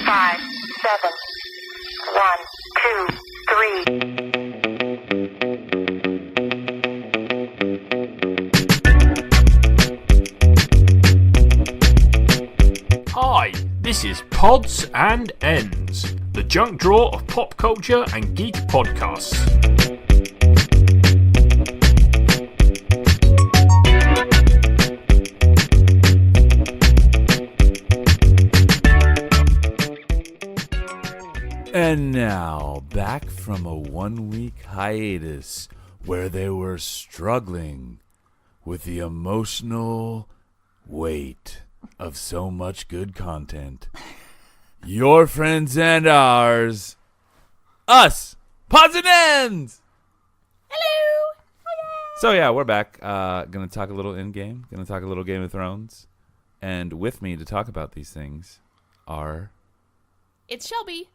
5, 7, 1, 2, 3. Hi, this is Pods and Ends, the junk drawer of pop culture and geek podcasts. And now, back from a 1-week hiatus where they were struggling with the emotional weight of so much good content. Your friends and ours, us, Pods and Ends! Hello! So yeah, we're back. Gonna talk a little in-game, gonna talk a little Game of Thrones. And with me to talk about these things are... It's Shelby.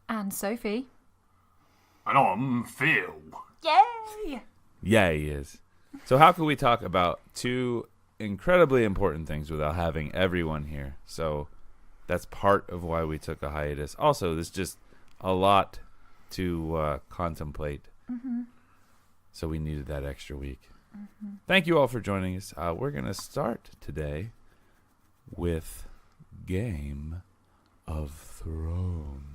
And Sophie. And I'm Phil. Yay! Yeah, he is. So how can we talk about two incredibly important things without having everyone here? So that's part of why we took a hiatus. Also, there's just a lot to contemplate. Mm-hmm. So we needed that extra week. Mm-hmm. Thank you all for joining us. We're going to start today with Game of Thrones.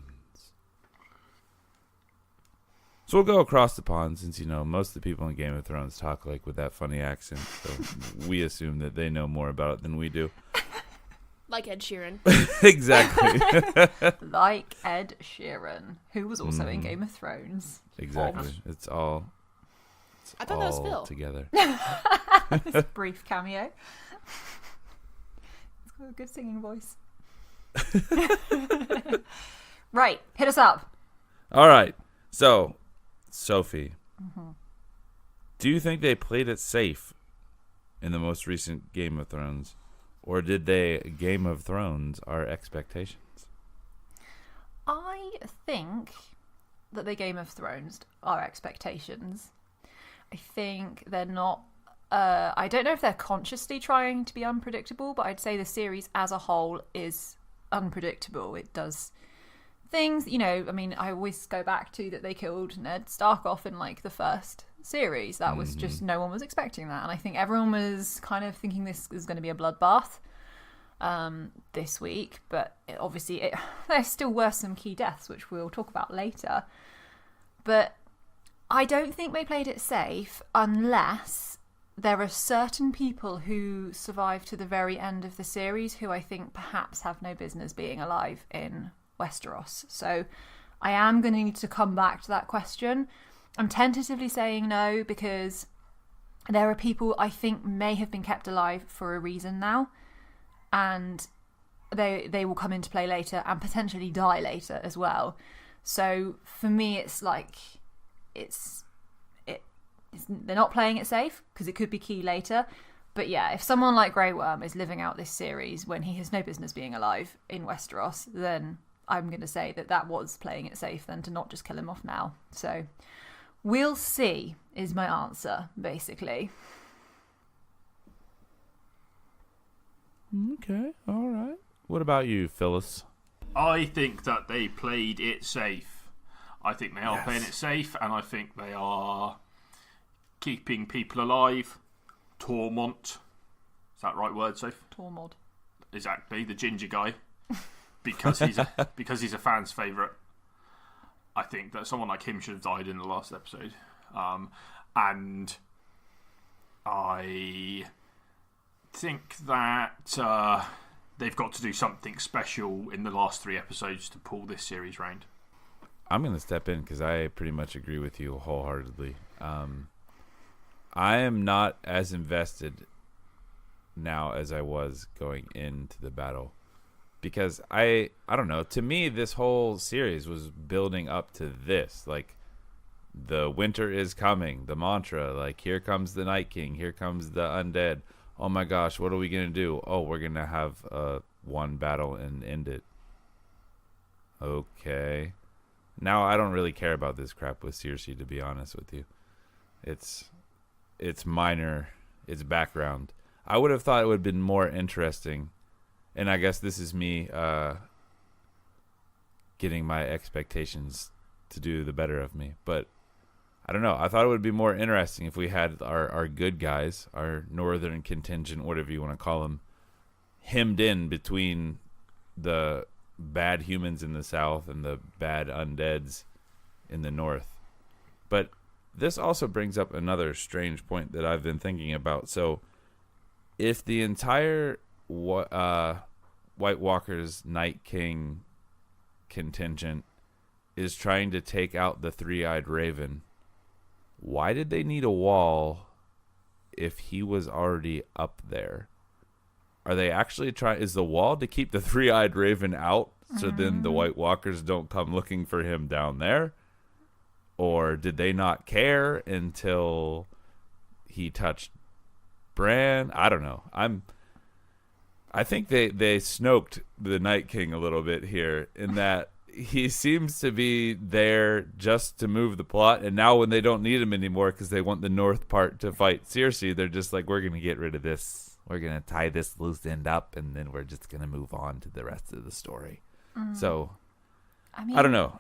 So we'll go across the pond since, you know, most of the people in Game of Thrones talk like with that funny accent. So we assume that they know more about it than we do. Like Ed Sheeran. Exactly. Like Ed Sheeran, who was also in Game of Thrones. Exactly. It's all I thought that was Phil. Together. This brief cameo. He's got a good singing voice. Right, hit us up. All right. So, Sophie, do you think they played it safe in the most recent Game of Thrones? Or did they Game of Thrones our expectations? I think that they Game of Thrones our expectations. I think they're not... I don't know if they're consciously trying to be unpredictable, but I'd say the series as a whole is unpredictable. It does... things, you know, I mean, I always go back to that they killed Ned Stark off in, like, the first series. That was just, no one was expecting that. And I think everyone was kind of thinking this is going to be a bloodbath this week. But there still were some key deaths, which we'll talk about later. But I don't think they played it safe unless there are certain people who survive to the very end of the series who I think perhaps have no business being alive in Westeros. So I am going to need to come back to that question. I'm tentatively saying no because there are people I think may have been kept alive for a reason now, and they will come into play later and potentially die later as well. So for me, it's like they're not playing it safe because it could be key later. But yeah, if someone like Grey Worm is living out this series when he has no business being alive in Westeros, then I'm going to say that was playing it safe then to not just kill him off now. So we'll see is my answer, basically. Okay, all right. What about you, Phyllis? I think that they played it safe. I think they are playing it safe, and I think they are keeping people alive. Tormont. Is that the right word, Soph? Tormod. Exactly, the ginger guy. Because he's a fan's favourite. I think that someone like him should have died in the last episode. And I think that they've got to do something special in the last 3 episodes to pull this series round. I'm going to step in because I pretty much agree with you wholeheartedly. I am not as invested now as I was going into the battle. Because I don't know, to me this whole series was building up to this. Like, the winter is coming, the mantra, like, here comes the Night King, here comes the undead. Oh my gosh, what are we going to do? Oh, we're going to have one battle and end it. Okay. Now I don't really care about this crap with Cersei, to be honest with you. It's minor, it's background. I would have thought it would have been more interesting. And I guess this is me getting my expectations to do the better of me. But I don't know. I thought it would be more interesting if we had our good guys, our northern contingent, whatever you want to call them, hemmed in between the bad humans in the south and the bad undeads in the north. But this also brings up another strange point that I've been thinking about. So if the entire White Walker's Night King contingent is trying to take out the three-eyed raven, why did they need a wall if he was already up there? Are they actually trying? Is the wall to keep the three-eyed raven out so then the White Walkers don't come looking for him down there? Or did they not care until he touched Bran? I don't know. I think they snoked the Night King a little bit here in that he seems to be there just to move the plot, and now when they don't need him anymore because they want the north part to fight Cersei, they're just like, we're going to get rid of this. We're going to tie this loose end up, and then we're just going to move on to the rest of the story. So, I mean, I don't know.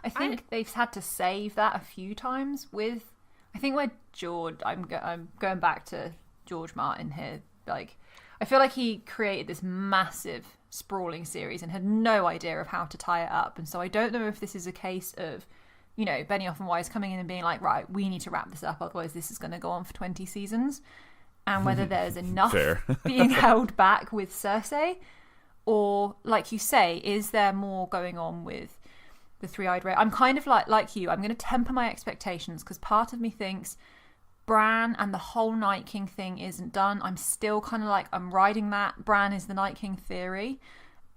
I think they've had to save that a few times with, I think where George, I'm going back to George Martin here, like, I feel like he created this massive sprawling series and had no idea of how to tie it up. And so I don't know if this is a case of, you know, Benioff and Weiss coming in and being like, right, we need to wrap this up, otherwise this is going to go on for 20 seasons. And whether there's enough being held back with Cersei, or, like you say, is there more going on with the three-eyed raven? I'm kind of like you. I'm going to temper my expectations because part of me thinks Bran and the whole Night King thing isn't done. I'm still kind of like, I'm riding that Bran is the Night King theory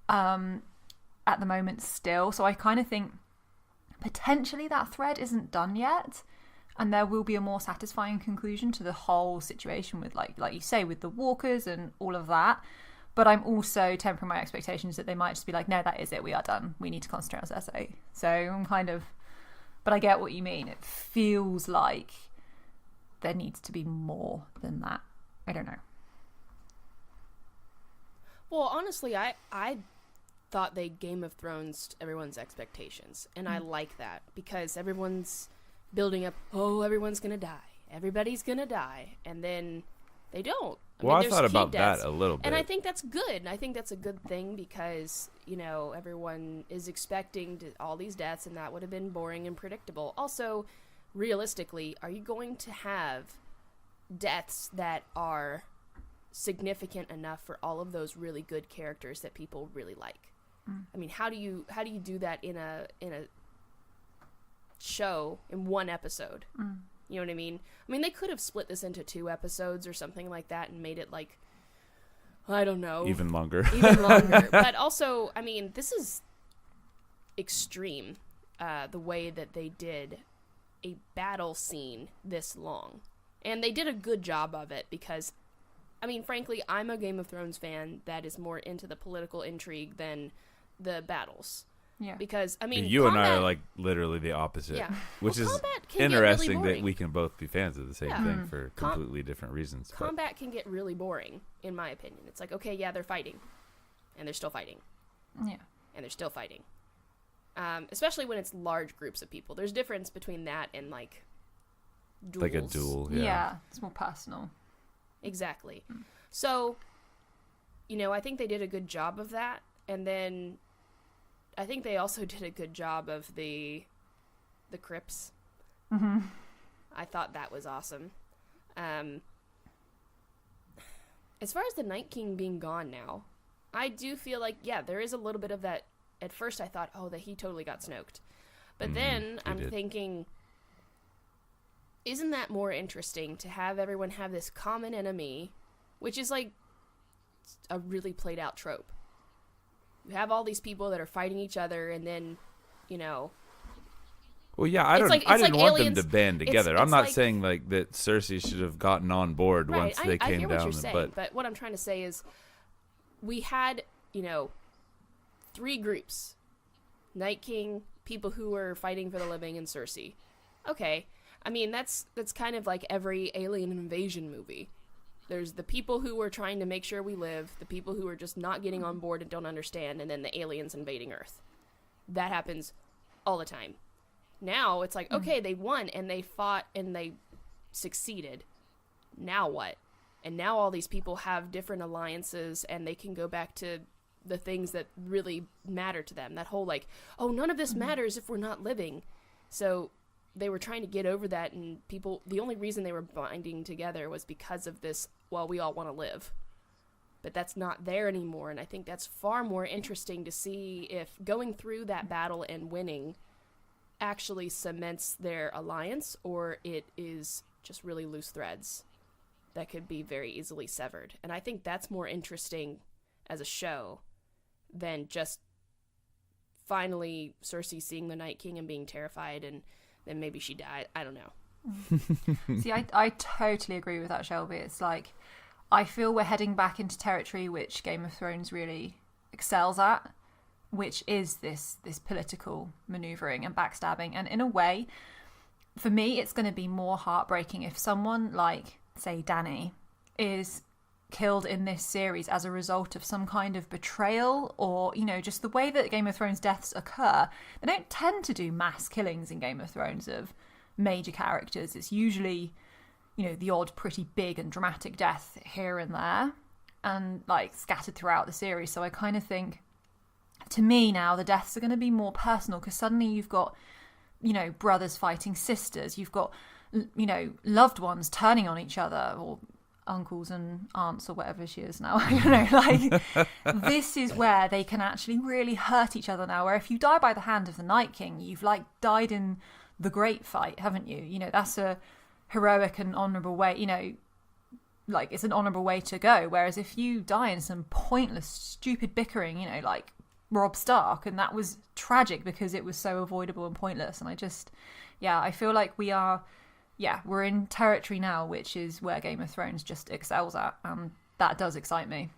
at the moment still. So I kind of think potentially that thread isn't done yet. And there will be a more satisfying conclusion to the whole situation with, like you say, with the walkers and all of that. But I'm also tempering my expectations that they might just be like, no, that is it. We are done. We need to concentrate on Cersei. So I'm kind of... But I get what you mean. It feels like there needs to be more than that. I don't know. Well, honestly, I thought they Game of Thrones everyone's expectations. And I like that because everyone's building up, oh, everyone's going to die. Everybody's going to die. And then they don't. I thought about that a little bit. And I think that's good. I think that's a good thing because, you know, everyone is expecting all these deaths and that would have been boring and predictable. Also, realistically, are you going to have deaths that are significant enough for all of those really good characters that people really like? I mean, how do you do that in a show in one episode? You know what I mean? I mean, they could have split this into 2 episodes or something like that and made it like, I don't know, even longer. But also, I mean, this is extreme, the way that they did a battle scene this long. And they did a good job of it because, I mean, frankly, I'm a Game of Thrones fan that is more into the political intrigue than the battles. Yeah. Because, I mean, you and I are like literally the opposite. Yeah. Which is interesting that we can both be fans of the same thing for completely different reasons. Combat can get really boring, in my opinion. It's like, okay, yeah, they're fighting. And they're still fighting. Yeah. And they're still fighting. Especially when it's large groups of people. There's difference between that and, like, duels. Like a duel, yeah. Yeah, it's more personal. Exactly. So, you know, I think they did a good job of that. And then I think they also did a good job of the crypts. Mm-hmm. I thought that was awesome. As far as the Night King being gone now, I do feel like, yeah, there is a little bit of that. At first I thought, oh, that he totally got snoked. But then I'm thinking, isn't that more interesting to have everyone have this common enemy, which is like a really played out trope. You have all these people that are fighting each other, and then, you know. Well, yeah, I didn't want them to band together. I'm not saying like that Cersei should have gotten on board once they came I hear down. What you're saying, but what I'm trying to say is, we had, you know, 3 groups: Night King, people who were fighting for the living, and Cersei. Okay, I mean that's kind of like every alien invasion movie. There's the people who are trying to make sure we live, the people who are just not getting on board and don't understand, and then the aliens invading Earth. that happens all the time. Now it's like, okay, they won and they fought and they succeeded. Now what? And now all these people have different alliances and they can go back to the things that really matter to them. That whole like, oh, none of this matters if we're not living. So they were trying to get over that, and people, the only reason they were binding together was because of this, well, we all want to live. But that's not there anymore, and I think that's far more interesting to see if going through that battle and winning actually cements their alliance, or it is just really loose threads that could be very easily severed. And I think that's more interesting as a show than just finally Cersei seeing the Night King and being terrified and then maybe she died. I don't know. See, I totally agree with that, Shelby. It's like, I feel we're heading back into territory which Game of Thrones really excels at, which is this political maneuvering and backstabbing. And in a way, for me, it's going to be more heartbreaking if someone like, say, Dany is killed in this series as a result of some kind of betrayal, or, you know, just the way that Game of Thrones deaths occur. They don't tend to do mass killings in Game of Thrones of major characters. It's usually, you know, the odd pretty big and dramatic death here and there, and like scattered throughout the series. So I kind of think, to me now, the deaths are going to be more personal, because suddenly you've got, you know, brothers fighting sisters, you've got, you know, loved ones turning on each other, or uncles and aunts, or whatever she is now. You know, like, this is where they can actually really hurt each other now, where if you die by the hand of the Night King, you've like died in the great fight, haven't you? You know, that's a heroic and honourable way, you know, like, it's an honourable way to go. Whereas if you die in some pointless, stupid bickering, you know, like Robb Stark, and that was tragic because it was so avoidable and pointless. And I just, yeah, I feel like we're in territory now, which is where Game of Thrones just excels at, and that does excite me.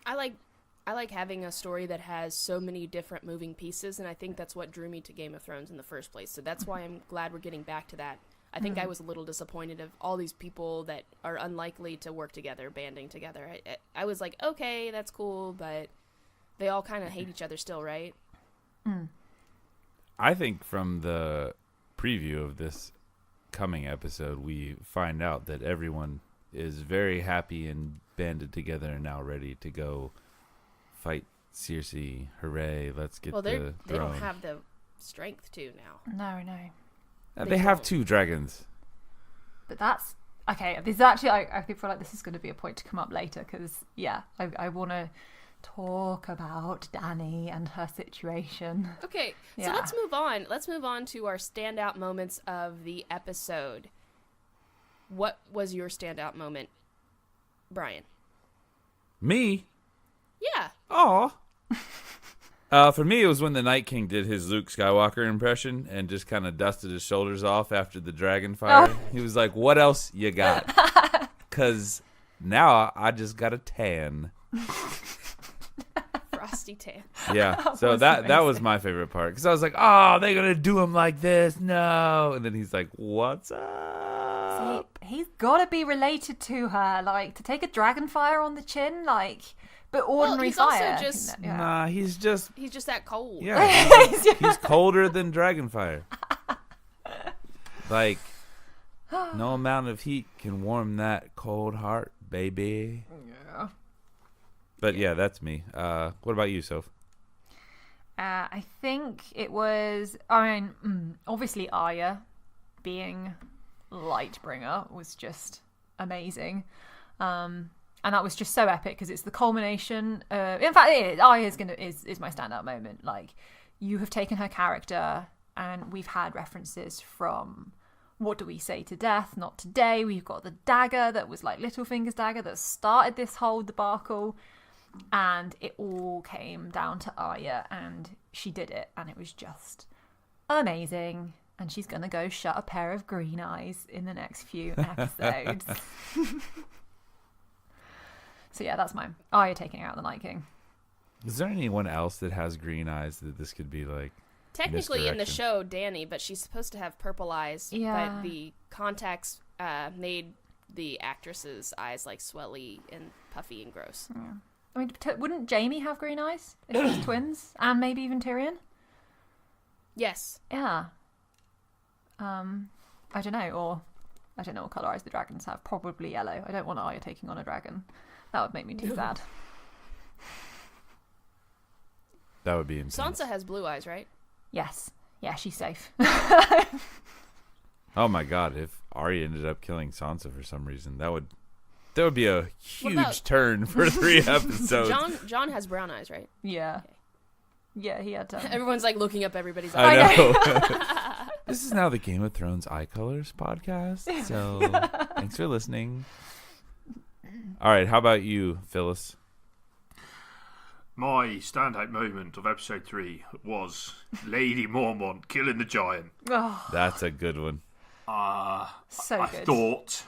I like having a story that has so many different moving pieces, and I think that's what drew me to Game of Thrones in the first place. So that's why I'm glad we're getting back to that. I think I was a little disappointed of all these people that are unlikely to work together, banding together. I was like, okay, that's cool, but they all kind of hate each other still, right? I think from the preview of this coming episode, we find out that everyone is very happy and banded together and now ready to go fight Cersei. Hooray, let's get the throne. They don't have the strength to now. No. They have 2 dragons. But that's okay. There's actually, I feel like this is going to be a point to come up later, because I want to talk about Dany and her situation. Okay, so let's move on. Let's move on to our standout moments of the episode. What was your standout moment, Brian? Me? Yeah. Aw. For me, it was when the Night King did his Luke Skywalker impression and just kind of dusted his shoulders off after the dragon fire. He was like, what else you got? Because now I just got a tan. Frosty tan. Yeah, so that was my favorite part. Because I was like, oh, they're going to do him like this? No. And then he's like, what's up? See, he's got to be related to her. Like, to take a dragon fire on the chin, like... But ordinary he's fire. Also just, Nah, he's just that cold. Yeah, he's colder than Dragonfire. Like, no amount of heat can warm that cold heart, baby. Yeah. But yeah, that's me. What about you, Soph? I think it was. I mean, obviously Arya being Lightbringer was just amazing. And that was just so epic because it's the culmination. In fact, Arya is my standout moment. Like, you have taken her character, and we've had references from What Do We Say to Death? Not Today. We've got the dagger that was like Littlefinger's dagger that started this whole debacle, and it all came down to Arya, and she did it, and it was just amazing. And she's gonna go shut a pair of green eyes in the next few episodes. So yeah, that's mine. Arya taking out the Night King. Is there anyone else that has green eyes that this could be like? Technically in the show, Dany, but she's supposed to have purple eyes. Yeah. But the contacts made the actress's eyes like swelly and puffy and gross. Yeah. I mean, wouldn't Jaime have green eyes if he's twins? And maybe even Tyrion? Yes. Yeah. I don't know, or I don't know what colour eyes the dragons have. Probably yellow. I don't want Arya taking on a dragon. That would make me too sad. That would be intense. Sansa has blue eyes, right? Yes. Yeah, she's safe. Oh my god, if Arya ended up killing Sansa for some reason, that would be a huge turn for 3 episodes. John has brown eyes, right? Yeah. Okay. Yeah, he had Everyone's like looking up everybody's eyes. I know. This is now the Game of Thrones Eye Colors podcast. So thanks for listening. All right, how about you, Phyllis? My standout moment of episode 3 was Lady Mormont killing the giant. Oh, That's a good one. so I good. thought,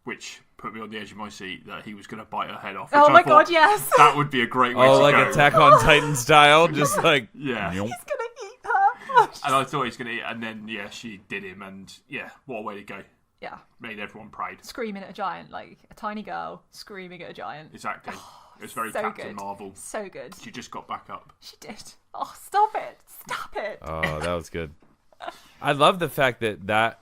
which put me on the edge of my seat, that he was going to bite her head off. Oh which I my thought god, yes. that would be a great way to Oh, like go. Attack on Titan style, just like Yeah. Nyomp. He's gonna eat her. And I thought he was going to eat, and then she did him, and what a way to go. Yeah. Made everyone proud. Screaming at a giant, like a tiny girl screaming at a giant. Exactly. It was very so Captain good. Marvel. So good. She just got back up. She did. Oh, stop it. Stop it. Oh, that was good. I love the fact that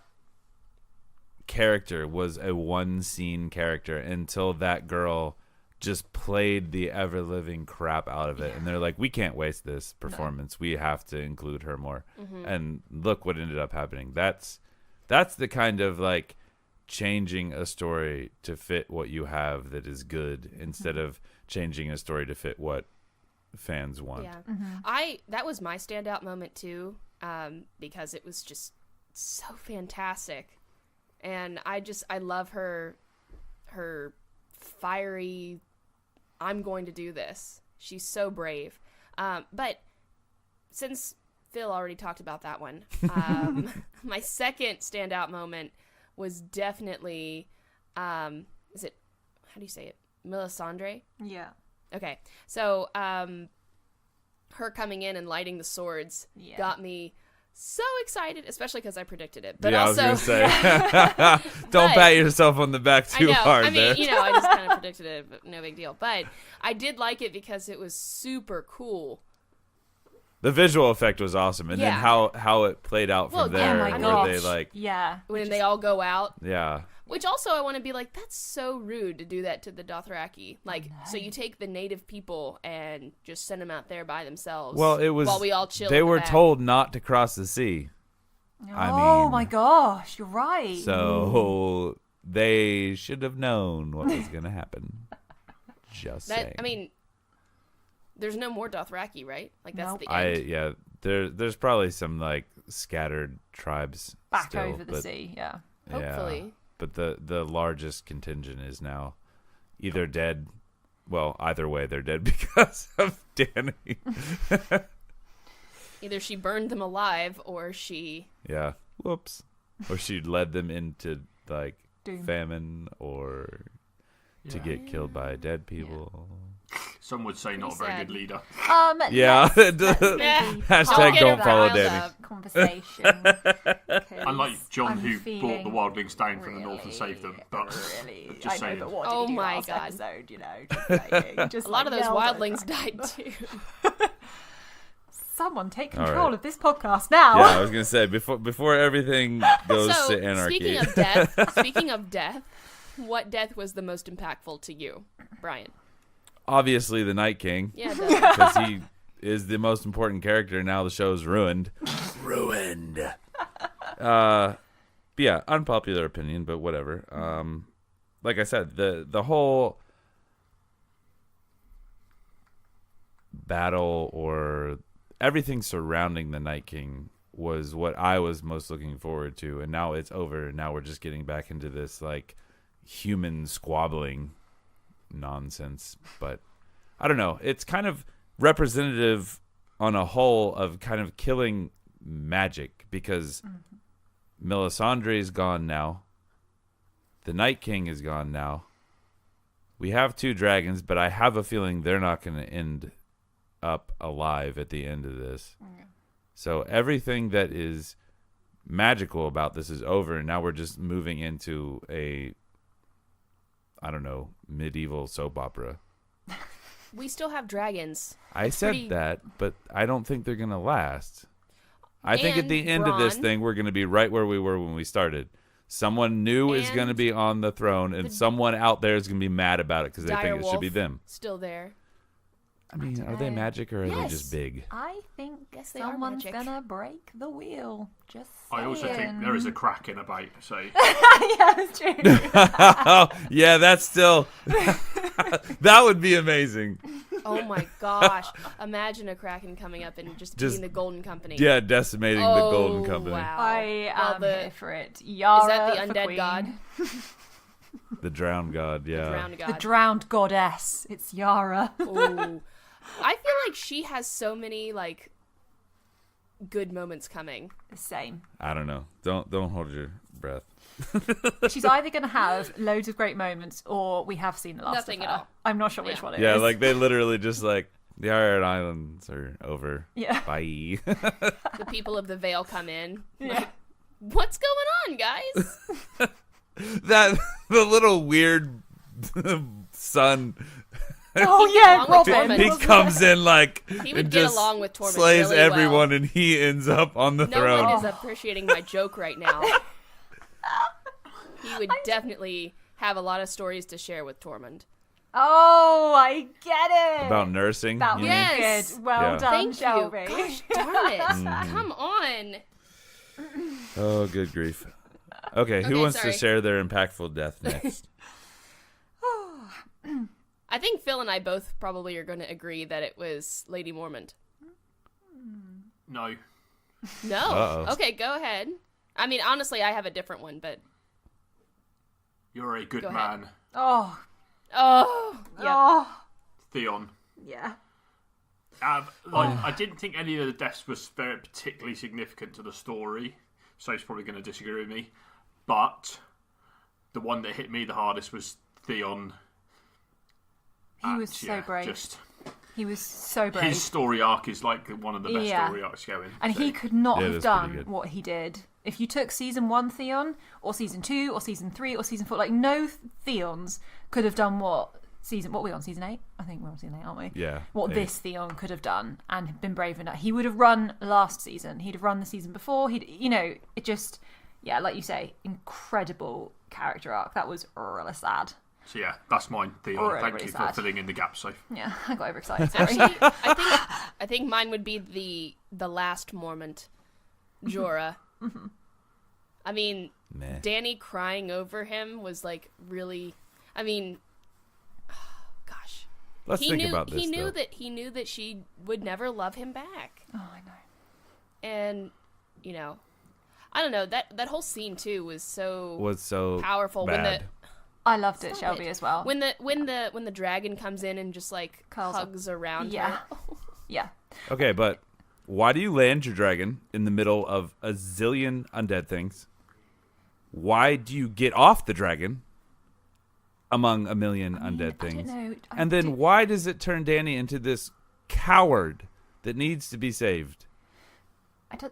character was a one scene character until that girl just played the ever living crap out of it, and they're like, we can't waste this performance. We have to include her more. And look what ended up happening. That's the kind of like changing a story to fit what you have that is good, instead of changing a story to fit what fans want. Yeah. That was my standout moment too, because it was just so fantastic. And I love her fiery, I'm going to do this. She's so brave. But since Phil already talked about that one, my second standout moment was definitely, how do you say it? Melisandre? Yeah. Okay. So, her coming in and lighting the swords got me so excited, especially because I predicted it. But also, I was gonna say, don't pat yourself on the back too hard. I mean, there. I just kind of predicted it, but no big deal. But I did like it because it was super cool. The visual effect was awesome, and then how it played out from there, oh my where they gosh. like, When they all go out. yeah, Which also I want to be like, that's so rude to do that to the Dothraki. Like, so you take the native people and just send them out there by themselves. well, it was while we all chill. They in the were back. told not to cross the sea, Oh mean, my gosh, you're right. so they should have known what was going to happen. Just saying. I mean, there's no more Dothraki, right? Like that's Nope. the end. There's probably some like scattered tribes Back still, over the sea, yeah. Hopefully. Yeah, but the largest contingent is now either dead. Well, either way, they're dead because of Dany. Either she burned them alive or she. Yeah. Whoops. Or she led them into like Doom. famine, or to get killed by dead people. Some would say not a very sad. good leader. Yeah. Hashtag get don't her follow riled Dany. up. Conversation. Unlike John, I'm who brought feeling the wildlings down from the north and saved them. But really, just I saying. know, but what Oh did he do my last God. episode, you know? Just saying, just A lot of those yelled at wildlings Dragon. died too. Someone take All control right. of this podcast now. Yeah, I was gonna say before everything goes So to anarchy. speaking of death, what death was the most impactful to you, Brian? Obviously, the Night King, Yeah, definitely. because he is the most important character. Now the show's ruined. Ruined. Yeah, unpopular opinion, but whatever. Like I said, the whole battle or everything surrounding the Night King was what I was most looking forward to, and now it's over. Now we're just getting back into this like human squabbling nonsense. But I don't know, it's kind of representative on a whole of kind of killing magic, because Melisandre's gone now, the Night King is gone now, we have 2 dragons, but I have a feeling they're not going to end up alive at the end of this. So everything that is magical about this is over, and now we're just moving into a, I don't know, medieval soap opera. We still have dragons. I said pretty- that, but I don't think they're going to last. I think at And the end of this Bronn. thing, we're going to be right where we were when we started. Someone new is going to And be on the throne, and someone out there is going to be mad about it because they think it should be Direwolf them. Still there. I mean, are they magic or are they just Yes. big? I think Yes, they are someone's magic. gonna break the wheel. Just I also think there is a Kraken about, so yeah, that's true. Oh, yeah, that's still... that would be amazing. Oh my gosh! Imagine a Kraken coming up and just being the Golden Company. Yeah, decimating the Golden Company. Wow. I Well, am the- here for it. Yara Is that the for undead queen. god? The drowned god, yeah. Drowned The god. drowned goddess. It's Yara. Ooh. I feel like she has so many like good moments coming. The same. I don't know. Don't hold your breath. She's either going to have loads of great moments, or we have seen the last Nothing of at her. all. I'm not sure which Yeah. one it is. Yeah, like they literally just like, the Iron Islands are over. Yeah. Bye. The people of the Vale come in. Yeah. Like, what's going on, guys? The little weird son. Oh yeah, Along with Robin. Tormund. He wasn't comes in like He would and get just along with Tormund slays really everyone, well. and he ends up on the No throne. one is appreciating my joke right now. He would definitely have a lot of stories to share with Tormund. Oh, I get it. About nursing. That you was mean? Yes. good. Well Yeah. done, Thank Shelby. you. Gosh darn it. Mm-hmm. Come on. Oh, good grief. Okay, who Okay, wants sorry. to share their impactful death next? I think Phil and I both probably are going to agree that it was Lady Mormont. no. No. Uh-oh. Okay, go ahead. I mean, honestly, I have a different one, but You're a good Go ahead. man, Oh, yep. oh, Theon. yeah. I didn't think any of the deaths was very particularly significant to the story, so he's probably going to disagree with me. But the one that hit me the hardest was Theon. He was And, so brave. Just He was so brave. his story arc is like one of the best Yeah. story arcs going. And so. he could not Yeah, have that's pretty done good. what he did. If you took season 1 Theon, or season 2, or season 3, or season 4, like no Theons could have done what we're on, season 8? I think we're on season 8, aren't we? Yeah. What 8. this Theon could have done and been brave enough. He would have run last season. He'd have run the season before. It just, yeah, like you say, incredible character arc. That was really sad. So yeah, that's mine, Theon. Really, Thank really you sad. for filling in the gaps. So Yeah, I got overexcited. Sorry. Actually, I think mine would be the last Mormont, Jorah. I mean, Meh. Danny crying over him was like really. I mean, gosh, Let's he think knew about this. he knew though. that he knew that she would never love him back, Oh, I know. and I don't know that whole scene too was so powerful bad. I loved it, Stop Shelby, it. as well. when the dragon comes in and just like Curls up. hugs around Yeah. her. Yeah. Okay, but why do you land your dragon in the middle of a zillion undead things? Why do you get off the dragon among a million undead I things? don't know. And then why does it turn Danny into this coward that needs to be saved?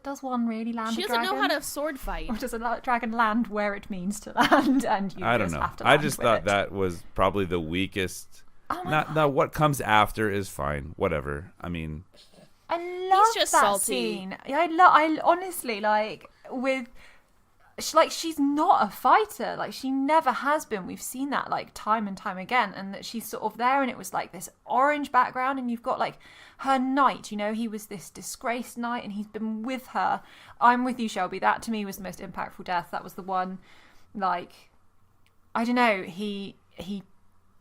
Does one really land She a doesn't dragon? know how to sword fight. Or does a dragon land where it means to land? And you I don't just know. have to I land just with thought it? that was probably the weakest. Oh my Not no, what comes after is fine. Whatever. I mean, I love just that salty. scene. I honestly she's not a fighter. Like she never has been. We've seen that like time and time again, and that she's sort of there. And it was like this orange background, and you've got like her knight. He was this disgraced knight, and he's been with her. I'm with you, Shelby. That to me was the most impactful death. That was the one. Like, I don't know. He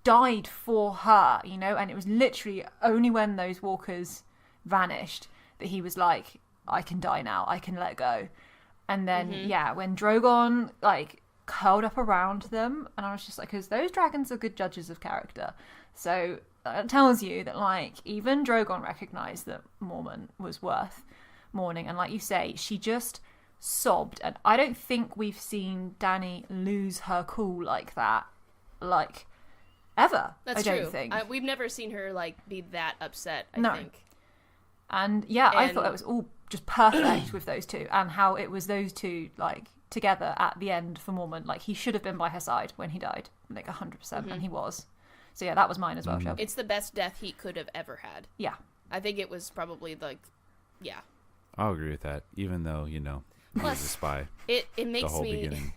died for her, and it was literally only when those walkers vanished that he was like, I can die now, I can let go. And then when Drogon like curled up around them, and I was just like, because those dragons are good judges of character, so that tells you that like even Drogon recognized that Mormont was worth mourning. And like you say, she just sobbed, and I don't think we've seen Dany lose her cool like that like ever. That's I don't true. think. We've never seen her like be that upset. I No. think. And yeah, I And- thought that was all just perfect with those two, and how it was those two like together at the end for Mormont. Like he should have been by her side when he died, like 100%, and he was. So yeah, that was mine as well, Shelby. It's the best death he could have ever had. Yeah, I think it was probably like, yeah. I'll agree with that. Even though he was a spy It the makes whole me beginning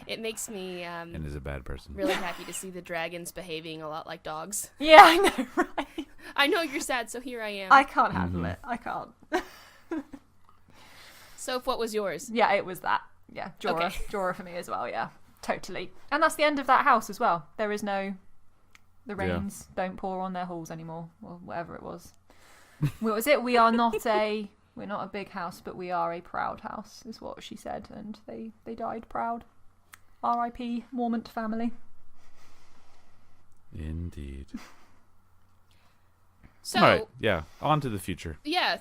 it makes me and is a bad person. really happy to see the dragons behaving a lot like dogs. Yeah, I know, right? I know you're sad, so here I am. I can't handle it. I can't. Soph, what was yours? Yeah, it was that. Yeah, Jorah. Okay. Jorah for me as well, yeah. Totally. And that's the end of that house as well. There is no... The rains don't pour on their halls anymore, or whatever it was. What was it? We're not a big house, but we are a proud house, is what she said, and they died proud. R.I.P. Mormont family. Indeed. So, all right, yeah, on to the future. yeah,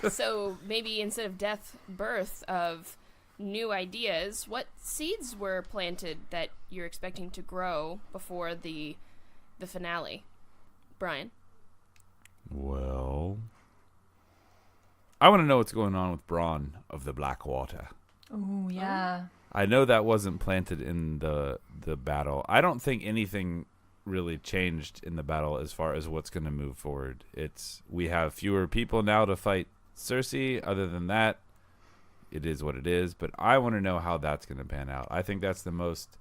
so maybe instead of death, birth of new ideas, what seeds were planted that you're expecting to grow before the finale? Brian? Well, I want to know what's going on with Bronn of the Blackwater. Oh, yeah. I know that wasn't planted in the battle. I don't think anything really changed in the battle as far as what's going to move forward. We have fewer people now to fight Cersei. Other than that, it is what it is. But I want to know how that's going to pan out. I think that's the most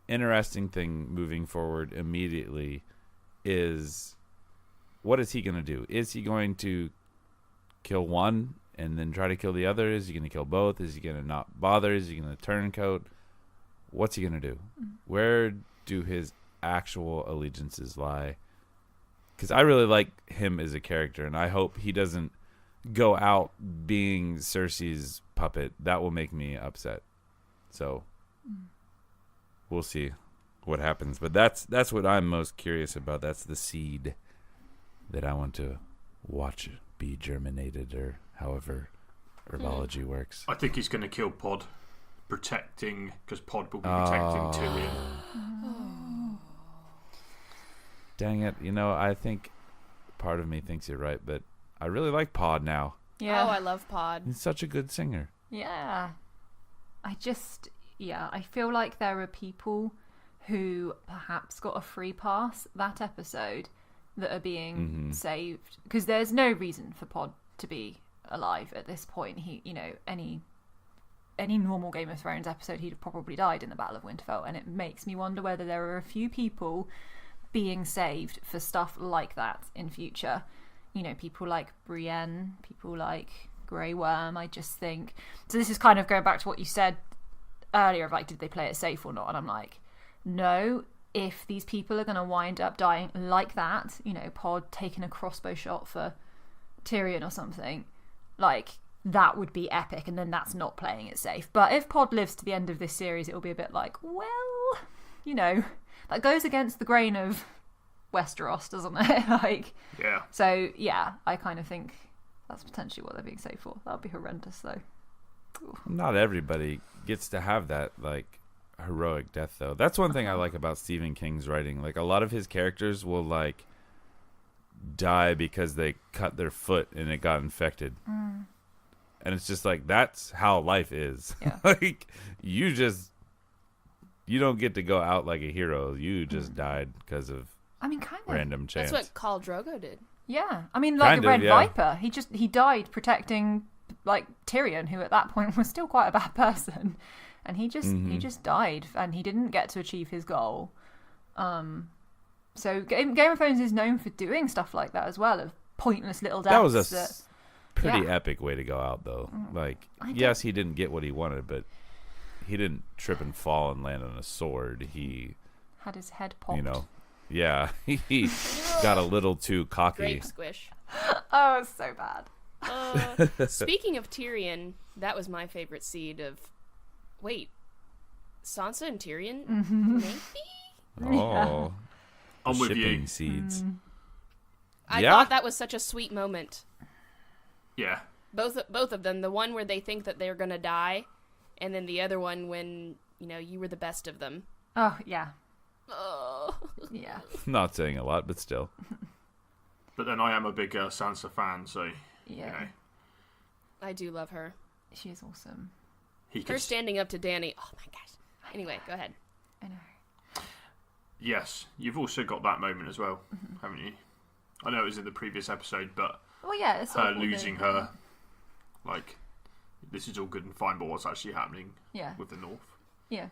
interesting thing moving forward immediately is what is he going to do? Is he going to kill one and then try to kill the other? Is he going to kill both? Is he going to not bother? Is he going to turncoat? What's he going to do? Where do his actual allegiances lie? Because I really like him as a character, and I hope he doesn't go out being Cersei's puppet. That will make me upset. So we'll see what happens. But that's what I'm most curious about. That's the seed that I want to watch be germinated, or however herbology works. I think he's going to kill Pod, because Pod will be protecting Tyrion. Dang it. I think part of me thinks you're right, but I really like Pod now. Yeah. Oh, I love Pod. He's such a good singer. Yeah. I feel like there are people who perhaps got a free pass that episode that are being saved, because there's no reason for Pod to be alive at this point. He, any normal Game of Thrones episode, he'd have probably died in the Battle of Winterfell, and it makes me wonder whether there are a few people being saved for stuff like that in future. People like Brienne, people like Grey Worm. I just think so. This is kind of going back to what you said earlier of did they play it safe or not? And I'm like, no. If these people are going to wind up dying like that, Pod taking a crossbow shot for Tyrion or something, that would be epic, and then that's not playing it safe. But if Pod lives to the end of this series, it'll be a bit that goes against the grain of Westeros, doesn't it? Yeah. So, yeah, I kind of think that's potentially what they're being safe for. That would be horrendous, though. Ooh. Not everybody gets to have that, heroic death, though. That's one thing I like about Stephen King's writing. A lot of his characters will die because they cut their foot and it got infected, and it's just that's how life is. Yeah. You don't get to go out like a hero. You just died because of kind of random chance. That's what Khal Drogo did. Yeah, the Kind of, Red yeah. Viper. He died protecting Tyrion, who at that point was still quite a bad person. And he just died, and he didn't get to achieve his goal. So Game of Thrones is known for doing stuff like that as well, of pointless little deaths. That was a pretty yeah. epic way to go out, though. Yes, he didn't get what he wanted, but he didn't trip and fall and land on a sword. He had his head popped. Yeah, he got a little too cocky. Grape squish. Oh, it's so bad. Speaking of Tyrion, that was my favorite seed of... Wait, Sansa and Tyrion? Maybe? Oh, I'm with shipping you. seeds. I Yeah? thought that was such a sweet moment. Yeah. Both of them. The one where they think that they're gonna die, and then the other one when you were the best of them. Oh, yeah. Oh. Yeah. Not saying a lot, but still. But then I am a big Sansa fan, so Yeah. I do love her. She is awesome. he Her could. standing up to Dany. Oh my gosh. Anyway, go ahead. I know. Yes, you've also got that moment as well, haven't you? I know it was in the previous episode, but Well, yeah. It's her losing her like, this is all good and fine, but what's actually happening Yeah. with the North? Yeah.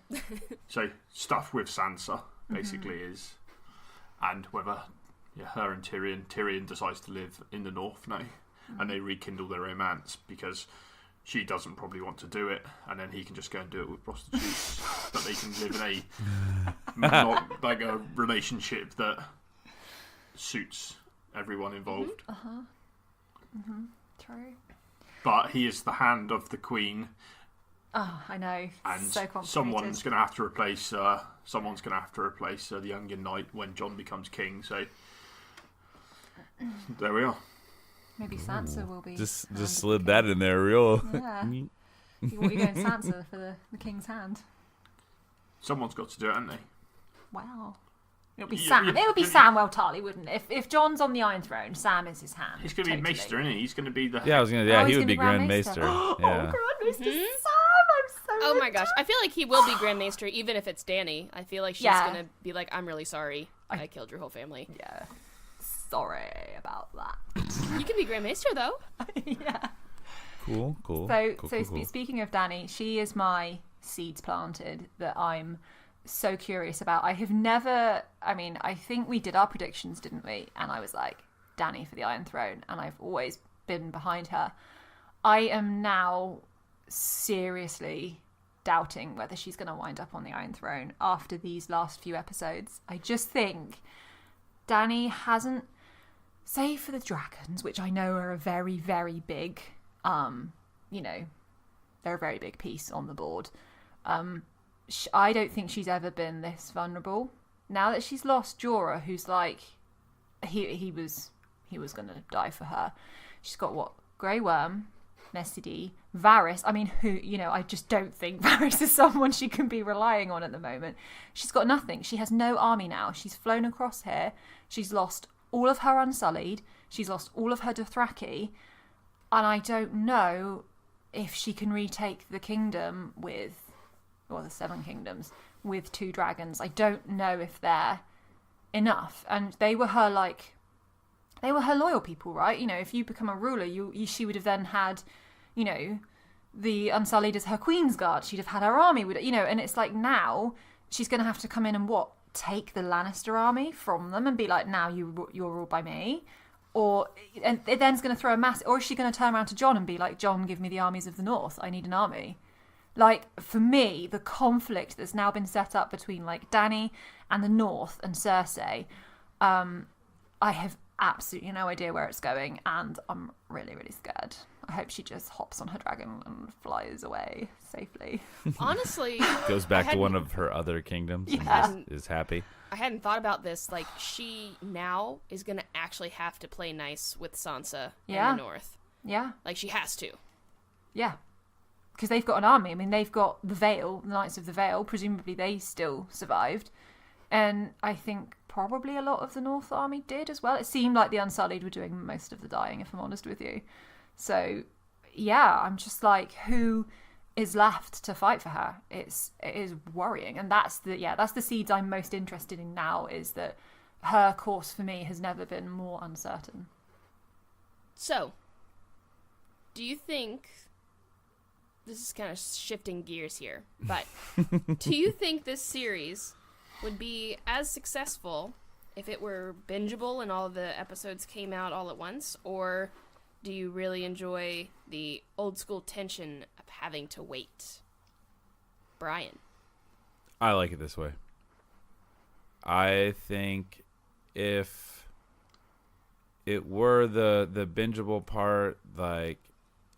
So stuff with Sansa basically is, and whether her and Tyrion decides to live in the North now, and they rekindle their romance because she doesn't probably want to do it, and then he can just go and do it with prostitutes, but they can live in not like a relationship that suits everyone involved. True. But he is the hand of the Queen. Oh, I know. And so complicated. someone's going to have to replace the Young Knight when Jon becomes king. So there we are. Maybe Sansa will be. Just slid that in there real. Yeah. You going Sansa for the king's hand? Someone's got to do it, haven't they? Wow. It'll be Yeah, Sam. yeah, It would be yeah. Samwell Tarly, wouldn't it? If John's on the Iron Throne, Sam is his hand. He's going to be totally. Maester, isn't he? He's going to be the... Yeah, Oh, he he's would gonna be Grand Grand Maester. Maester. Yeah. Oh, Grand Maester Sam! I'm so Oh my gosh, I feel like he will be Grand Maester even if it's Dany. I feel like she's Yeah. gonna be like, I'm really sorry, I killed your whole family. Yeah. Sorry about that. You can be Grand Maester though. Cool. Speaking of Dany, she is my seeds planted that I'm so curious about. I have never. I mean, I think we did our predictions, didn't we? And I was like, Dany for the Iron Throne, and I've always been behind her. I am now seriously doubting whether she's going to wind up on the Iron Throne after these last few episodes. I just think Dany hasn't, save for the dragons, which I know are a very, very big, they're a very big piece on the board. I don't think she's ever been this vulnerable. Now that she's lost Jorah, who's like, he was going to die for her. She's got what? Grey Worm, Nessie D, Varys. I mean, I just don't think Varys is someone she can be relying on at the moment. She's got nothing. She has no army now. She's flown across here. She's lost all of her Unsullied. She's lost all of her Dothraki. And I don't know if she can retake the kingdom the Seven Kingdoms with 2 dragons. I don't know if they're enough. And they were her loyal people, right? If you become a ruler, she would have then had, the Unsullied as her Queen's Guard. She'd have had her army, and it's like now she's going to have to come in and take the Lannister army from them and be like, now you're ruled by me. And it then's going to throw or is she going to turn around to Jon and be like, Jon, give me the armies of the North. I need an army. Like, for me, the conflict that's now been set up between, like, Dany and the North and Cersei, I have absolutely no idea where it's going, and I'm really, really scared. I hope she just hops on her dragon and flies away safely. Honestly, Goes back to one of her other kingdoms and just is happy. I hadn't thought about this. Like, she now is gonna actually have to play nice with Sansa in the North. Yeah. Like, she has to. Yeah. Because they've got an army. I mean, they've got the Vale, the Knights of the Vale. Presumably they still survived. And I think probably a lot of the North army did as well. It seemed like the Unsullied were doing most of the dying, if I'm honest with you. So, yeah, I'm just like, who is left to fight for her? It is worrying. And that's the seeds I'm most interested in now, is that her course for me has never been more uncertain. So, do you think... This is kind of shifting gears here, but do you think this series would be as successful if it were bingeable and all of the episodes came out all at once, or do you really enjoy the old school tension of having to wait? Brian. I like it this way. I think if it were the bingeable part, like,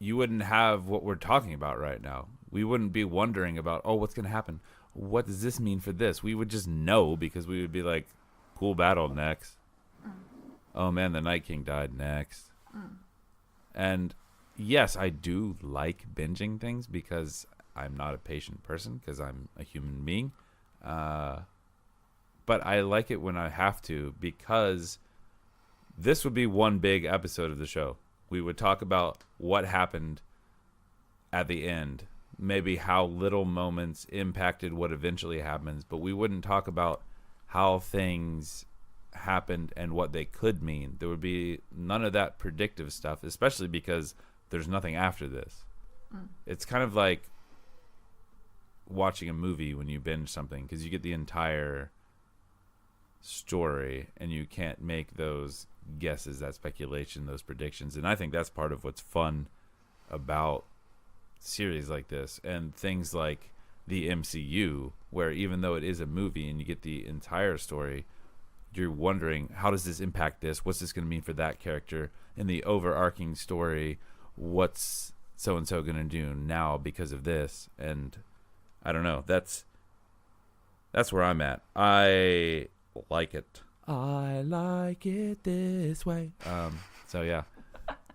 you wouldn't have what we're talking about right now. We wouldn't be wondering about, what's going to happen? What does this mean for this? We would just know, because we would be like, cool battle next. Oh man, the Night King died next. And yes, I do like binging things because I'm not a patient person, because I'm a human being. But I like it when I have to, because this would be one big episode of the show. We would talk about what happened at the end, maybe how little moments impacted what eventually happens, but we wouldn't talk about how things happened and what they could mean. There would be none of that predictive stuff, especially because there's nothing after this. It's kind of like watching a movie when you binge something, because you get the entire story and you can't make those guesses, that speculation, those predictions. And I think that's part of what's fun about series like this and things like the MCU, where even though it is a movie and you get the entire story, you're wondering, how does this impact this? What's this going to mean for that character? In the overarching story, what's so-and-so going to do now because of this? And I don't know. That's where I'm at. I like it. I like it this way. So, yeah.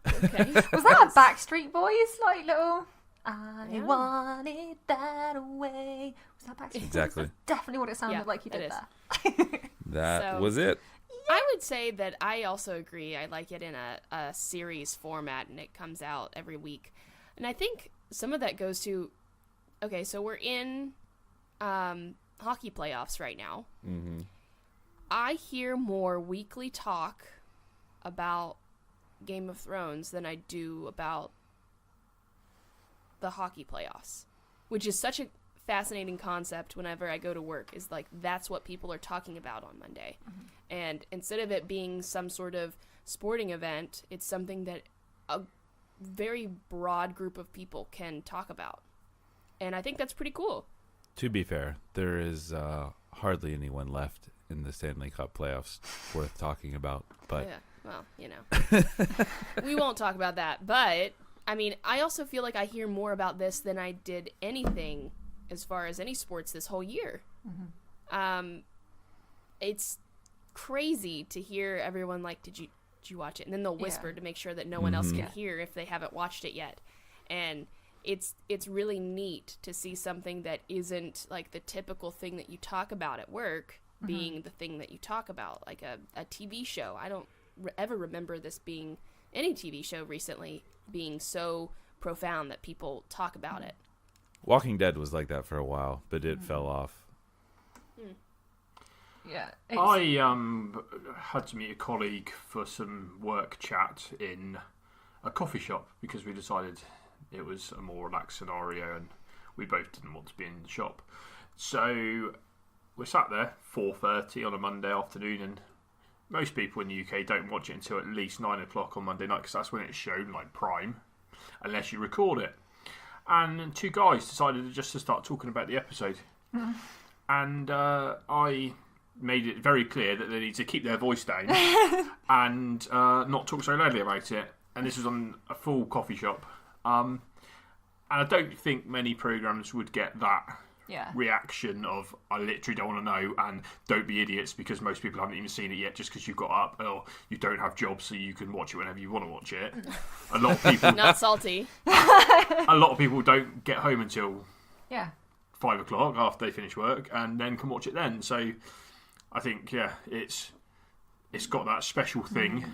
Okay. Was that a Backstreet Boys, like, little... I want it that way. Was that Backstreet Boys? Exactly. That's definitely what it sounded like you did it there. That So- was it. I would say that I also agree. I like it in a series format, and it comes out every week. And I think some of that goes to, okay, so we're in hockey playoffs right now. Mm-hmm. I hear more weekly talk about Game of Thrones than I do about the hockey playoffs, which is such a fascinating concept. Whenever I go to work, is like, that's what people are talking about on Monday. And instead of it being some sort of sporting event, it's something that a very broad group of people can talk about. And I think that's pretty cool. To be fair, there is hardly anyone left in the Stanley Cup playoffs worth talking about. But Yeah, well, you know. We won't talk about that. But, I mean, I also feel like I hear more about this than I did anything as far as any sports this whole year. It's crazy to hear everyone like, did you watch it? And then they'll whisper to make sure that no one else can hear if they haven't watched it yet. And it's really neat to see something that isn't like the typical thing that you talk about at work being the thing that you talk about, like a TV show. I don't ever remember this being, any TV show recently, being so profound that people talk about it. Walking Dead was like that for a while, but it fell off. Yeah. I had to meet a colleague for some work chat in a coffee shop because we decided it was a more relaxed scenario and we both didn't want to be in the shop. So we sat there 4:30 on a Monday afternoon, and most people in the UK don't watch it until at least 9 o'clock on Monday night because that's when it's shown, like prime, unless you record it. And two guys decided just to start talking about the episode. And I made it very clear that they need to keep their voice down and not talk so loudly about it. And this was on a full coffee shop. And I don't think many programmes would get that reaction of, I literally don't want to know, and don't be idiots because most people haven't even seen it yet just because you've got up, or you don't have jobs so you can watch it whenever you want to watch it. A lot of people... Not salty. A lot of people don't get home until 5 o'clock after they finish work and then can watch it then. So I think, it's got that special thing.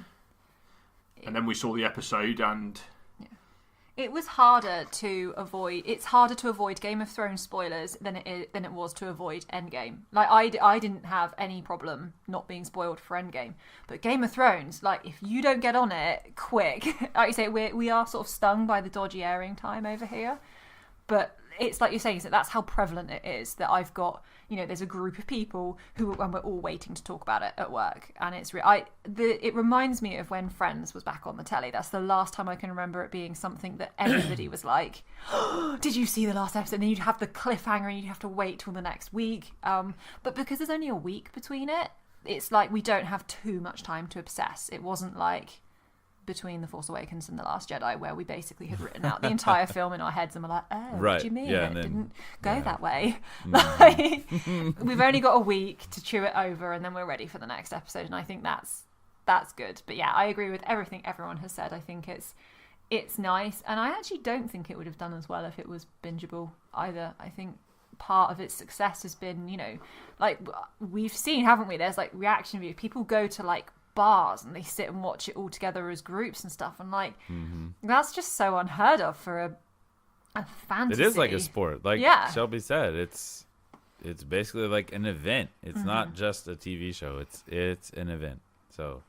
And then we saw the episode and... It was harder to avoid. It's harder to avoid Game of Thrones spoilers than it was to avoid Endgame. Like I didn't have any problem not being spoiled for Endgame, but Game of Thrones, like if you don't get on it quick, like you say, we are sort of stung by the dodgy airing time over here. But it's like you're saying, so that's how prevalent it is that I've got, there's a group of people and we're all waiting to talk about it at work. And it reminds me of when Friends was back on the telly. That's the last time I can remember it being something that anybody was like, oh, did you see the last episode? And then you'd have the cliffhanger and you'd have to wait till the next week. But because there's only a week between it, it's like we don't have too much time to obsess. It wasn't like between The Force Awakens and The Last Jedi, where we basically had written out the entire film in our heads and we're like, oh, right. What do you mean? Yeah, it then, didn't go that way. Like, we've only got a week to chew it over and then we're ready for the next episode, and I think that's good. But yeah, I agree with everything everyone has said. I think it's nice, and I actually don't think it would have done as well if it was bingeable either. I think part of its success has been, like we've seen, haven't we, there's like reaction videos, people go to like bars and they sit and watch it all together as groups and stuff, and like that's just so unheard of for a fantasy. It is like a sport, like Shelby said. It's basically like an event. It's not just a TV show. It's an event. So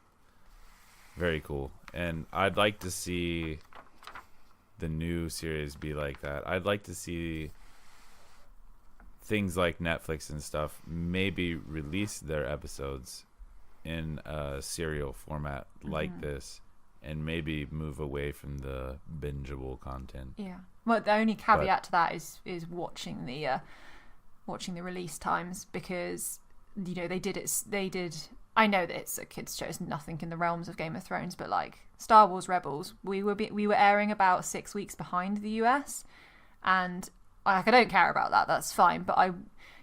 very cool. And I'd like to see the new series be like that. I'd like to see things like Netflix and stuff maybe release their episodes in a serial format like this, and maybe move away from the bingeable content. Yeah. Well, the only caveat to that is watching the release times, because they did. I know that it's a kids' show, it's nothing in the realms of Game of Thrones, but like Star Wars Rebels, we were airing about 6 weeks behind the US, and I don't care about that. That's fine, but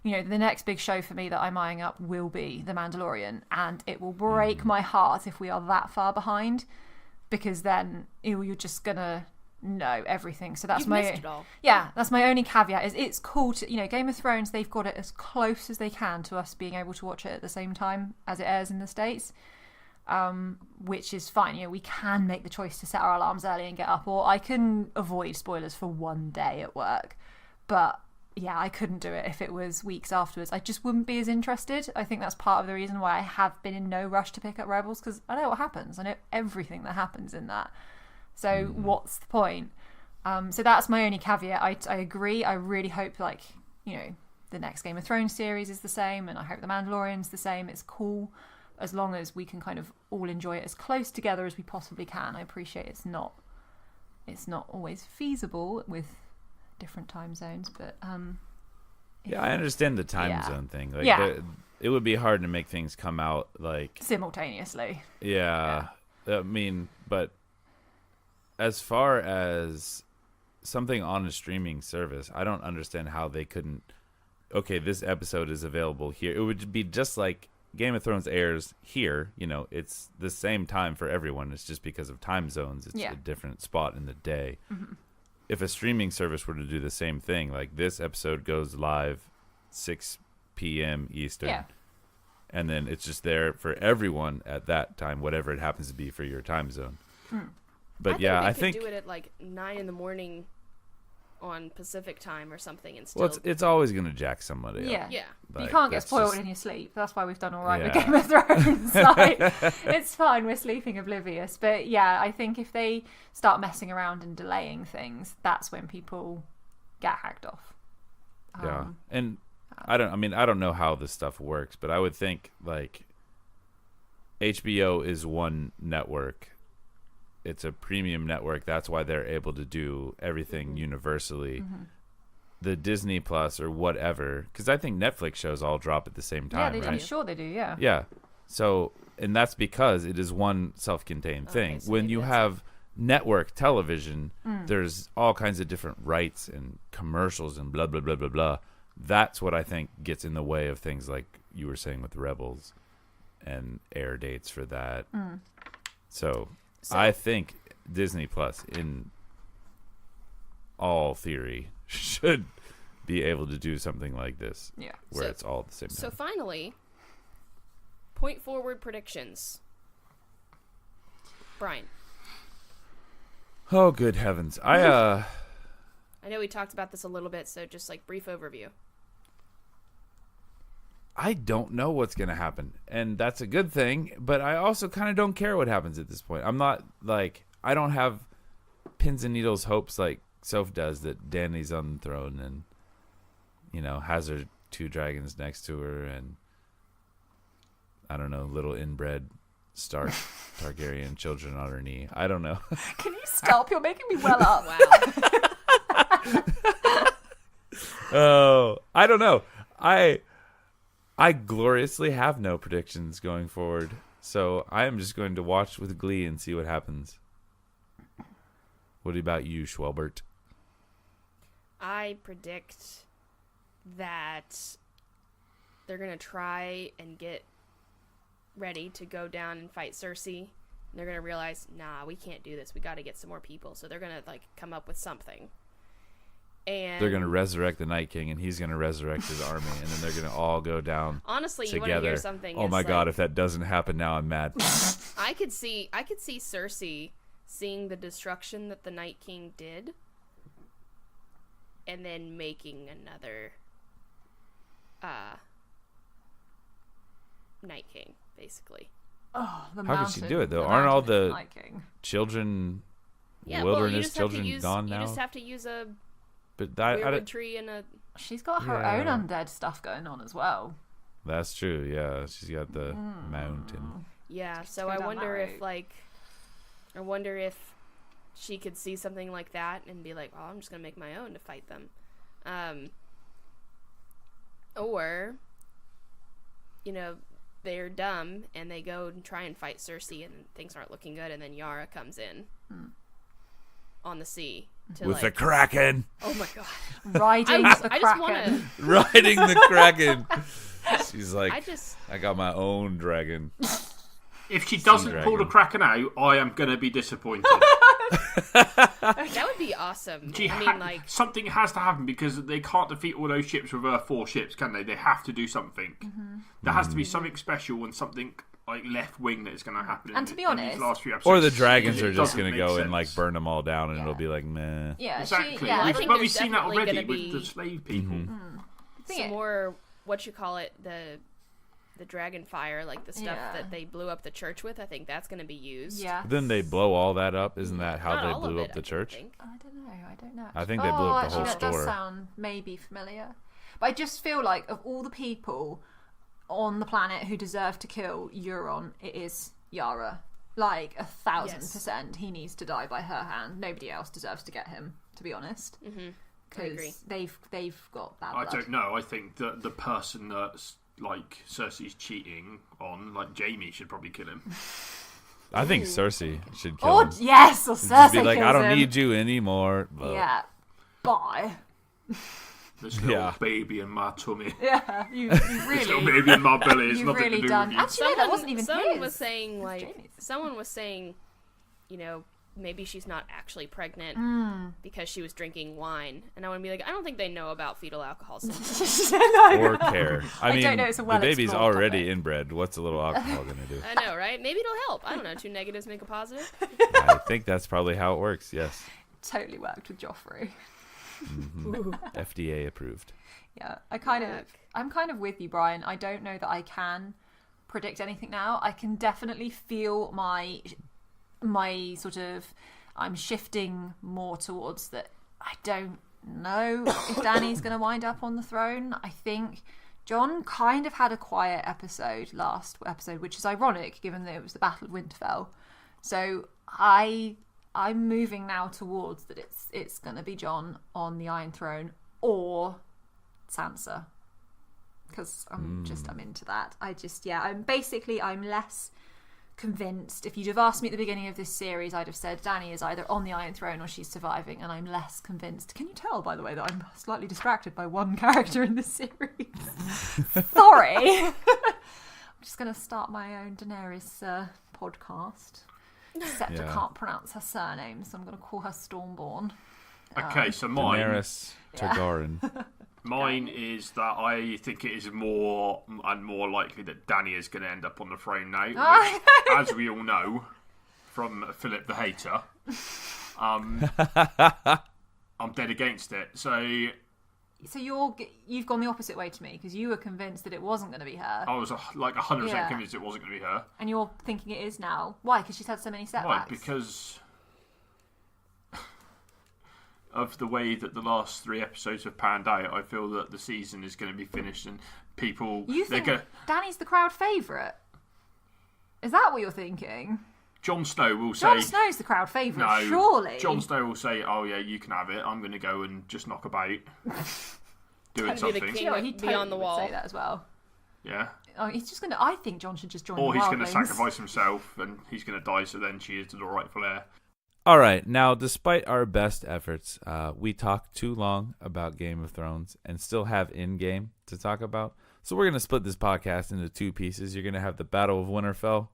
the next big show for me that I'm eyeing up will be The Mandalorian, and it will break my heart if we are that far behind, because then you're just gonna know everything. So that's missed it all. Yeah, that's my only caveat. Is it's cool to Game of Thrones, they've got it as close as they can to us being able to watch it at the same time as it airs in the States, which is fine. We can make the choice to set our alarms early and get up, or I can avoid spoilers for one day at work. But yeah, I couldn't do it if it was weeks afterwards. I just wouldn't be as interested. I think that's part of the reason why I have been in no rush to pick up Rebels, because I know what happens. I know everything that happens in that. So what's the point? So that's my only caveat. I agree. I really hope the next Game of Thrones series is the same, and I hope The Mandalorian's the same. It's cool as long as we can kind of all enjoy it as close together as we possibly can. I appreciate it's not always feasible with different time zones, but yeah, I understand the time zone thing. It would be hard to make things come out like simultaneously. Yeah. I mean, but as far as something on a streaming service, I don't understand how they couldn't. Okay, this episode is available here. It would be just like Game of Thrones airs here. It's the same time for everyone. It's just because of time zones. It's a different spot in the day. Mm-hmm. If a streaming service were to do the same thing, like this episode goes live 6 p.m. Eastern, and then it's just there for everyone at that time, whatever it happens to be for your time zone. But I think do it at like 9 a.m. on Pacific time or something, and still. Well, it's always going to jack somebody up. Yeah. Like, you can't get spoiled in your sleep. That's why we've done all right with Game of Thrones. It's fine. We're sleeping oblivious. But yeah, I think if they start messing around and delaying things, that's when people get hacked off. And I don't know how this stuff works, but I would think like HBO is one network. It's a premium network. That's why they're able to do everything universally. The Disney Plus or whatever, because I think Netflix shows all drop at the same time. Yeah, they do. Right? Sure, they do. Yeah. Yeah. So, and that's because it is one self-contained thing. So when you have network television, there's all kinds of different rights and commercials and blah blah blah blah blah. That's what I think gets in the way of things like you were saying with Rebels and air dates for that. So I think Disney Plus, in all theory, should be able to do something like this. Yeah. Where it's all at the same time. So finally, point forward predictions. Brian. Oh, good heavens. I know we talked about this a little bit, so just like brief overview. I don't know what's going to happen, and that's a good thing, but I also kind of don't care what happens at this point. I'm not like, I don't have pins and needles hopes like Soph does that Dany's on the throne and, has her 2 dragons next to her and, I don't know, little inbred Stark Targaryen children on her knee. I don't know. Can you stop? You're making me well up. Wow. Oh, I don't know. I gloriously have no predictions going forward, so I am just going to watch with glee and see what happens. What about you, Schwelbert? I predict that they're going to try and get ready to go down and fight Cersei. And they're going to realize, nah, we can't do this. We got to get some more people. So they're going to come up with something. And they're going to resurrect the Night King, and he's going to resurrect his army, and then they're going to all go down. Honestly, together. You want to hear something? Oh my God! If that doesn't happen now, I'm mad. I could see Cersei seeing the destruction that the Night King did, and then making another Night King, basically. Oh, the How could she do it though? Aren't all the children Yeah, wilderness children gone you now. You just have to use a But weirwood tree and a. She's got her own undead stuff going on as well. That's true. Yeah, she's got the mountain. Yeah, so I wonder if she could see something like that and be like, "Oh, I'm just gonna make my own to fight them," or, they're dumb and they go and try and fight Cersei and things aren't looking good, and then Yara comes in on the sea with the Kraken. Oh my god! Riding the I just Kraken. want to. Riding the Kraken. She's like, I got my own dragon. If she doesn't pull the Kraken out, I am going to be disappointed. That would be awesome. Something has to happen because they can't defeat all those ships with Earth 4 ships, can they? They have to do something. There has to be something special and something like left wing that is going to happen. And to be honest, these last few episodes, or the dragons are just going to go sense. and like burn them all down, and it'll be like meh. Yeah, exactly. I think But we've there's seen that definitely already gonna with be the slave people. some more the dragon fire, like the stuff that they blew up the church with. I think that's going to be used. Yeah. Then they blow all that up. Isn't that how Not they all of blew it, up the church? I don't know. I think they blew up the whole that store. does sound maybe familiar. But I just feel like of all the people on the planet who deserve to kill Euron, it is Yara. Like 1,000%, he needs to die by her hand. Nobody else deserves to get him, to be honest. I agree. Because they've got bad I blood. don't know. I think that the person that's like Cersei's cheating on, like Jaime, should probably kill him. I think Cersei should kill him. Yes, or Cersei Just be like, kills I don't him. need you anymore. But Yeah. Bye. This little baby in my tummy. Yeah, you This little really... baby in my belly has You've nothing really to do done... with you. Actually, no, that wasn't even someone his. was saying It was like Jaime's. someone was saying, maybe she's not actually pregnant because she was drinking wine, and I want to be like, I don't think they know about fetal alcohol syndrome. or care. I mean, don't know, it's a the baby's well-explored already topic. inbred. What's a little alcohol going to do? I know, right? Maybe it'll help. I don't know. 2 negatives make a positive. I think that's probably how it works. Yes. Totally worked with Joffrey. FDA approved. Yeah, I'm kind of with you, Brian. I don't know that I can predict anything now. I can definitely feel my sort of, I'm shifting more towards that. I don't know if Dany's going to wind up on the throne. I think Jon kind of had a quiet last episode, which is ironic given that it was the Battle of Winterfell. So I'm moving now towards that it's going to be Jon on the Iron Throne or Sansa, because I'm into that. I'm less convinced. If you'd have asked me at the beginning of this series, I'd have said Dany is either on the Iron Throne or she's surviving, and I'm less convinced. Can you tell, by the way, that I'm slightly distracted by one character in this series? Sorry. I'm just going to start my own Daenerys podcast, except I can't pronounce her surname, so I'm going to call her Stormborn. Okay, so mine. Daenerys Targaryen. Mine is that I think it is more and more likely that Dany is going to end up on the throne now, which, as we all know from Philip the Hater, I'm dead against it. So you've gone the opposite way to me, because you were convinced that it wasn't going to be her, I was like 100% convinced it wasn't going to be her. and you're thinking it is now. Why? Because she's had so many setbacks. Why? Because of the way that the last 3 episodes have panned out, I feel that the season is going to be finished and people... You think Dany's the crowd favourite? Is that what you're thinking? Jon Snow will say... Jon Snow's the crowd favourite, no, surely. Jon Snow will say, oh yeah, you can have it. I'm going to go and just knock about doing something. king. Yeah, he totally Beyond the would wall. say that as well. Yeah. Oh, he's just going to... I think Jon should just join Or the he's going to Wildlings. sacrifice himself and he's going to die, so then she is the rightful heir. All right. Now, despite our best efforts, we talked too long about Game of Thrones and still have in-game to talk about. So we're going to split this podcast into 2 pieces. You're going to have the Battle of Winterfell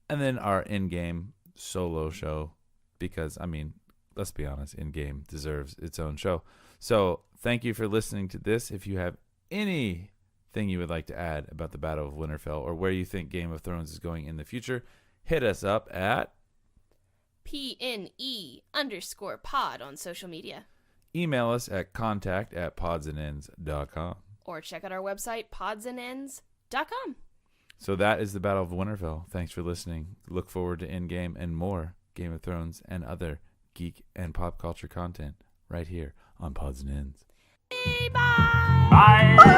and then our in-game solo show, because, I mean, let's be honest, in-game deserves its own show. So thank you for listening to this. If you have anything you would like to add about the Battle of Winterfell or where you think Game of Thrones is going in the future, hit us up at PNE_pod on social media. email us at contact@podsandends.com. Or check out our website, podsandends.com. So that is the Battle of Winterfell. Thanks for listening. Look forward to in-game and more Game of Thrones and other geek and pop culture content right here on Pods and Ends. Bye. Bye.